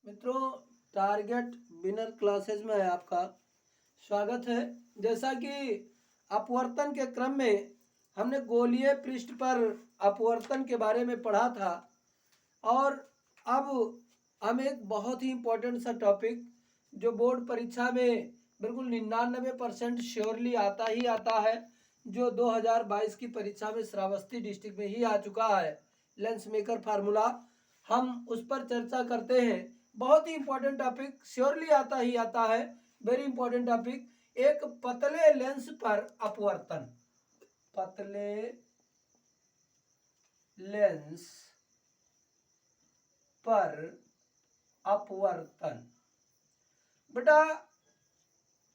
मित्रों, target winner classes में आपका स्वागत है। जैसा कि अपवर्तन के क्रम में हमने गोलीय पृष्ठ पर अपवर्तन के बारे में पढ़ा था और अब हम एक बहुत ही इम्पोर्टेंट सा टॉपिक जो बोर्ड परीक्षा में बिल्कुल 99% श्योरली आता ही आता है, जो 2022 की परीक्षा में श्रावस्ती डिस्ट्रिक्ट में ही आ चुका है, लेंस मेकर फार्मूला, हम उस पर चर्चा करते हैं। बहुत ही इंपॉर्टेंट टॉपिक, श्योरली आता ही आता है, वेरी इंपॉर्टेंट टॉपिक। एक पतले लेंस पर अपवर्तन, पतले लेंस पर अपवर्तन। बेटा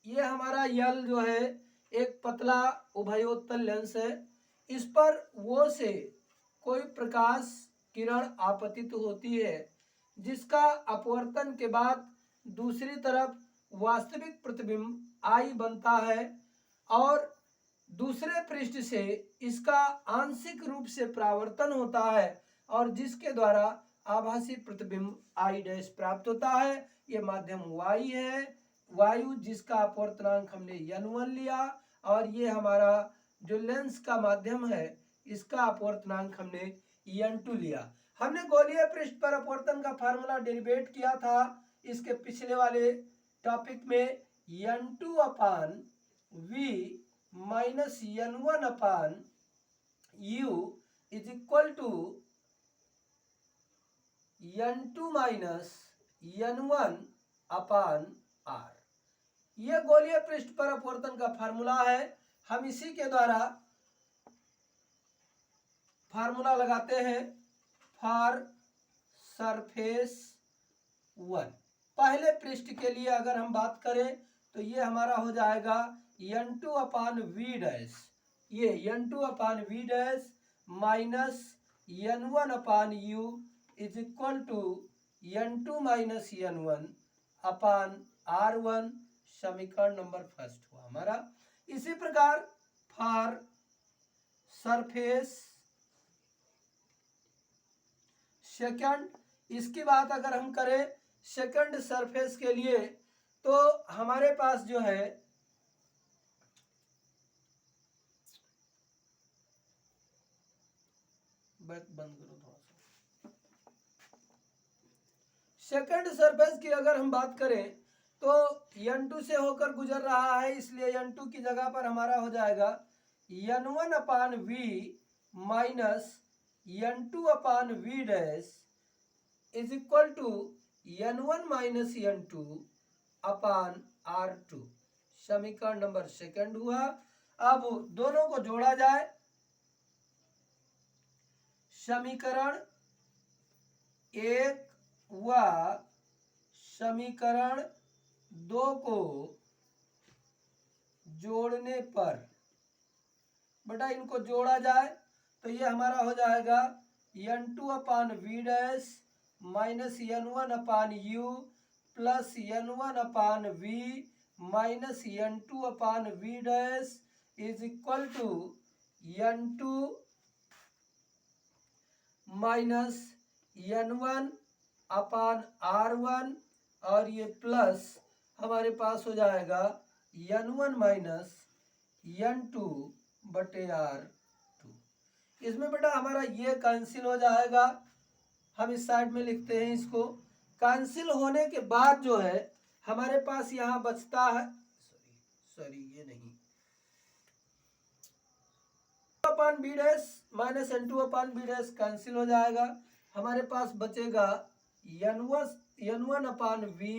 ये हमारा यल जो है एक पतला उभयोत्तल लेंस है। इस पर वो से कोई प्रकाश किरण आपतित होती है जिसका अपवर्तन के बाद दूसरी तरफ वास्तविक प्रतिबिंब आई बनता है और दूसरे पृष्ठ से इसका आंशिक रूप से परावर्तन होता है और जिसके द्वारा आभासी प्रतिबिंब आई डैश प्राप्त होता है। ये माध्यम वाई है, वायु, जिसका अपवर्तनांक हमने n1 लिया, और ये हमारा जो लेंस का माध्यम है इसका अपवर्तनांक हमने n2 लिया। हमने गोलीय पृष्ठ पर अपवर्तन का फार्मूला डेरिवेट किया था इसके पिछले वाले टॉपिक में, n2 upon v minus n1 upon u is equal to n2 minus n1 upon r। यह गोलीय पृष्ठ पर अपवर्तन का फार्मूला है। हम इसी के द्वारा फार्मूला लगाते हैं फॉर सरफेस 1। पहले पृष्ठ के लिए अगर हम बात करें तो ये हमारा हो जाएगा n2 अपान वी डैश, ये n2 upon v dash minus n1 upon u is equal to n2 minus n1 upon r1। समीकरण नंबर फर्स्ट हुआ हमारा। इसी प्रकार फॉर सरफेस सेकंड, इसकी बात अगर हम करें सेकंड सरफेस के लिए तो हमारे पास जो है बंद करो थोड़ा सा। सेकंड सरफेस की अगर हम बात करें तो n2 से होकर गुजर रहा है, इसलिए n2 की जगह पर हमारा हो जाएगा n1 upon v minus n2 upon v dash is equal to n1 minus n2 upon r2। समीकरण नंबर सेकंड हुआ। अब दोनों को जोड़ा जाए, समीकरण 1 व समीकरण 2 को जोड़ने पर, बेटा इनको जोड़ा जाए तो ये हमारा हो जाएगा n2 upon v dash minus n1 upon u plus n1 upon v minus n2 upon v dash is equal to n2 minus n1 upon r1 और ये प्लस हमारे पास हो जाएगा n1 माइनस n2 बटे r2। इसमें बेटा हमारा ये कैंसिल हो जाएगा, हम इस साइड में लिखते हैं इसको। कैंसिल होने के बाद जो है हमारे पास यहाँ बचता है, सॉरी ये नहीं, upon b dash minus n2 upon b dash cancel हो जाएगा। हमारे पास बचेगा n1 upon v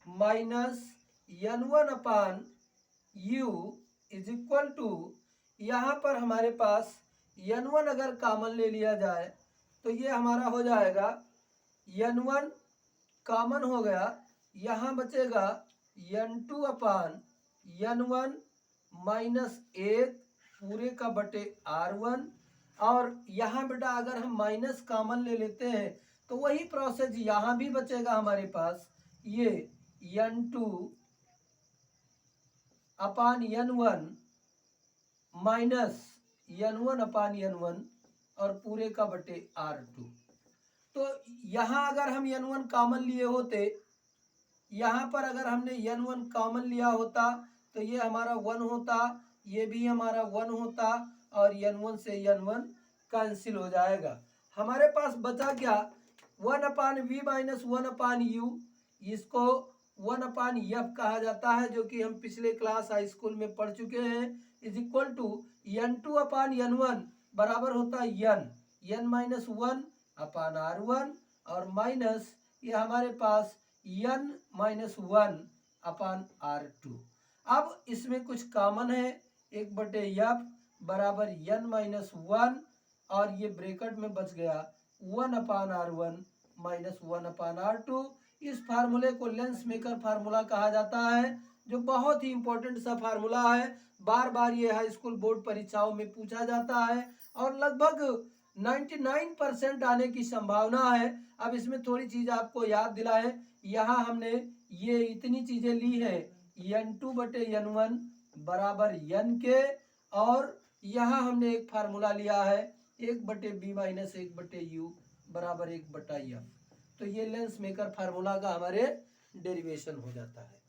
minus n1 upon u is equal to, यहाँ पर हमारे पास n1 अगर कॉमन ले लिया जाए तो ये हमारा हो जाएगा n1 कॉमन हो गया, यहाँ बचेगा n2 अपान n1 माइनस 1 पूरे का बटे r1। और यहाँ बेटा अगर हम माइनस कॉमन ले लेते हैं तो वही प्रोसेस यहाँ भी बचेगा हमारे पास, ये n2 अपान n1 माइनस n1 अपान n1 और पूरे का बटे r2। तो यहाँ अगर हम n1 कॉमन लिए होते, यहाँ पर अगर हमने n1 कॉमन लिया होता तो ये हमारा 1 होता, ये भी हमारा 1 होता और n1 से n1 कैंसिल हो जाएगा। हमारे पास बचा क्या, 1/v माइनस 1/u, इसको 1/f कहा जाता है, जो कि हम पिछले क्लास हाई स्कूल में पढ़ चुके हैं, इज इक्वल टू n2/n1 बराबर होता है n माइनस 1/r1 और माइनस ये हमारे पास n माइनस 1/r2। अब इसमें कुछ कॉमन है, 1/f बराबर n माइनस 1 और ये ब्रैकेट में बच गया 1/r1 माइनस 1/r2। इस फार्मूले को लेंस मेकर फार्मूला कहा जाता है, जो बहुत ही इंपॉर्टेंट सा फार्मूला है। बार बार ये हाई स्कूल बोर्ड परीक्षाओं में पूछा जाता है और लगभग 99% आने की संभावना है। अब इसमें थोड़ी चीज आपको याद दिलाए, यहाँ हमने ये इतनी चीजें ली है, n2/n1 बराबर n के, और यहाँ हमने एक फार्मूला लिया है 1/b माइनस 1/u बराबर 1/f। तो ये लेंस मेकर फार्मूला का हमारे डेरिवेशन हो जाता है।